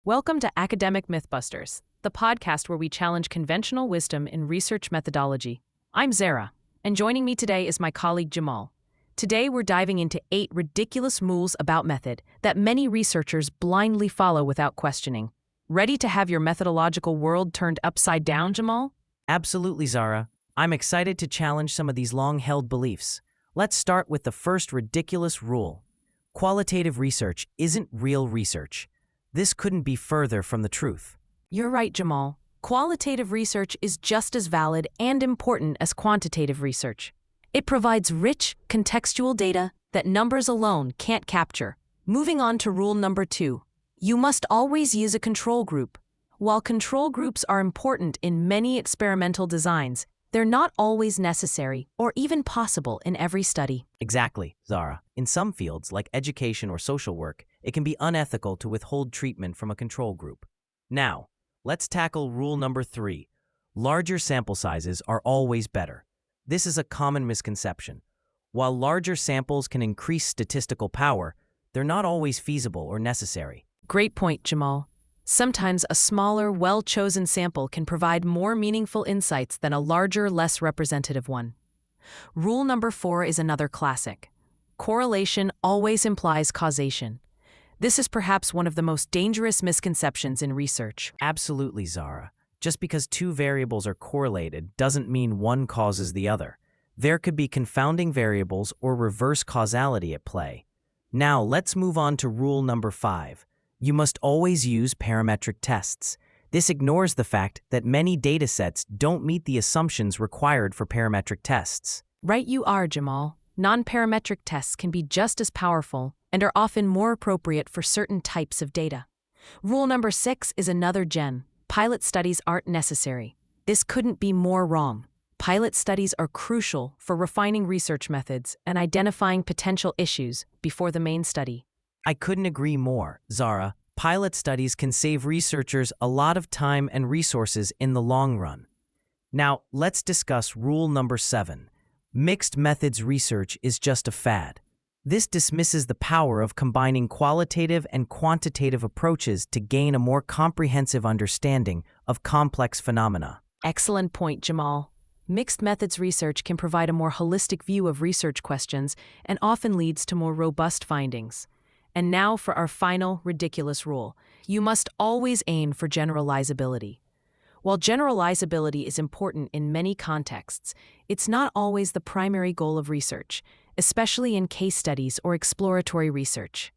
Welcome to Academic Mythbusters, the podcast where we challenge conventional wisdom in research methodology. I'm Zara, and joining me today is my colleague Jamal. Today we're diving into 8 ridiculous rules about method that many researchers blindly follow without questioning. Ready to have your methodological world turned upside down, Jamal? Absolutely, Zara. I'm excited to challenge some of these long-held beliefs. Let's start with the first ridiculous rule. Qualitative research isn't real research. This couldn't be further from the truth. You're right, Jamal. Qualitative research is just as valid and important as quantitative research. It provides rich, contextual data that numbers alone can't capture. Moving on to rule number 2. You must always use a control group. While control groups are important in many experimental designs, they're not always necessary or even possible in every study. Exactly, Zara. In some fields, like education or social work, it can be unethical to withhold treatment from a control group. Now, let's tackle rule number 3. Larger sample sizes are always better. This is a common misconception. While larger samples can increase statistical power, they're not always feasible or necessary. Great point, Jamal. Sometimes a smaller, well-chosen sample can provide more meaningful insights than a larger, less representative one. Rule number 4 is another classic. Correlation always implies causation. This is perhaps one of the most dangerous misconceptions in research. Absolutely, Zara. Just because 2 variables are correlated doesn't mean one causes the other. There could be confounding variables or reverse causality at play. Now, let's move on to rule number 5. You must always use parametric tests. This ignores the fact that many datasets don't meet the assumptions required for parametric tests. Right you are, Jamal. Non-parametric tests can be just as powerful and are often more appropriate for certain types of data. Rule number 6 is another gem. Pilot studies aren't necessary. This couldn't be more wrong. Pilot studies are crucial for refining research methods and identifying potential issues before the main study. I couldn't agree more, Zara. Pilot studies can save researchers a lot of time and resources in the long run. Now, let's discuss rule number 7. Mixed methods research is just a fad. This dismisses the power of combining qualitative and quantitative approaches to gain a more comprehensive understanding of complex phenomena. Excellent point, Jamal. Mixed methods research can provide a more holistic view of research questions and often leads to more robust findings. And now for our final ridiculous rule. You must always aim for generalizability. While generalizability is important in many contexts, it's not always the primary goal of research, especially in case studies or exploratory research.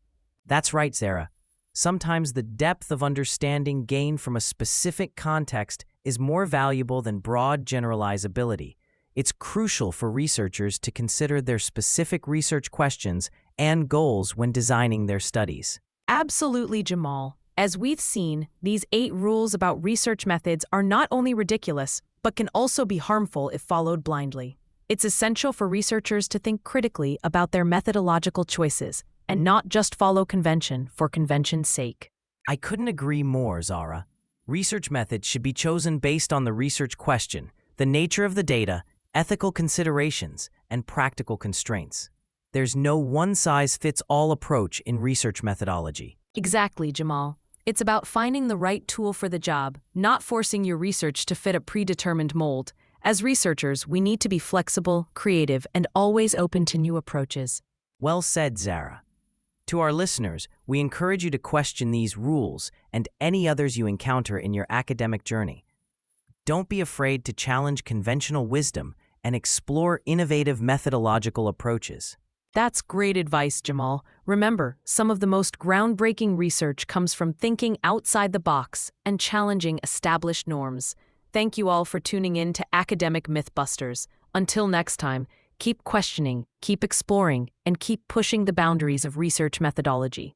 That's right, Zara. Sometimes the depth of understanding gained from a specific context is more valuable than broad generalizability. It's crucial for researchers to consider their specific research questions and goals when designing their studies. Absolutely, Jamal. As we've seen, these 8 rules about research methods are not only ridiculous, but can also be harmful if followed blindly. It's essential for researchers to think critically about their methodological choices and not just follow convention for convention's sake. I couldn't agree more, Zara. Research methods should be chosen based on the research question, the nature of the data, ethical considerations, and practical constraints. There's no one-size-fits-all approach in research methodology. Exactly, Jamal. It's about finding the right tool for the job, not forcing your research to fit a predetermined mold. As researchers, we need to be flexible, creative, and always open to new approaches. Well said, Zara. To our listeners, we encourage you to question these rules and any others you encounter in your academic journey. Don't be afraid to challenge conventional wisdom and explore innovative methodological approaches. That's great advice, Jamal. Remember, some of the most groundbreaking research comes from thinking outside the box and challenging established norms. Thank you all for tuning in to Academic Mythbusters. Until next time, keep questioning, keep exploring, and keep pushing the boundaries of research methodology.